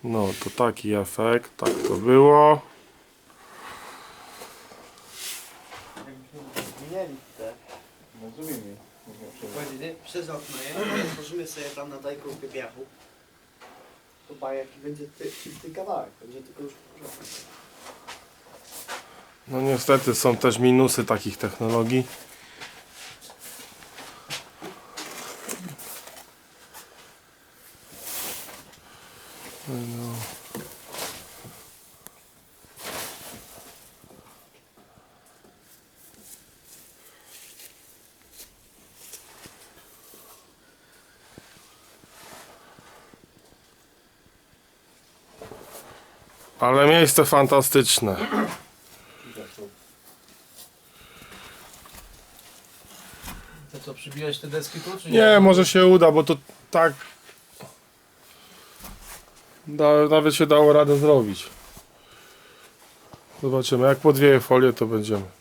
No to taki efekt, tak to było. Jakbyśmy zmieniali te. No zrobimy. Godziny przez okno, nie? Otworzymy sobie tam na dajkówkę piachu. Chyba jaki będzie czysty kawałek, będzie tylko już porządek. No niestety są też minusy takich technologii. No. Ale miejsce fantastyczne. To co, przybijałeś te deski tu, czy Nie, może się uda, bo to tak nawet się dało radę zrobić. Zobaczymy, jak podwieje folię, to będziemy.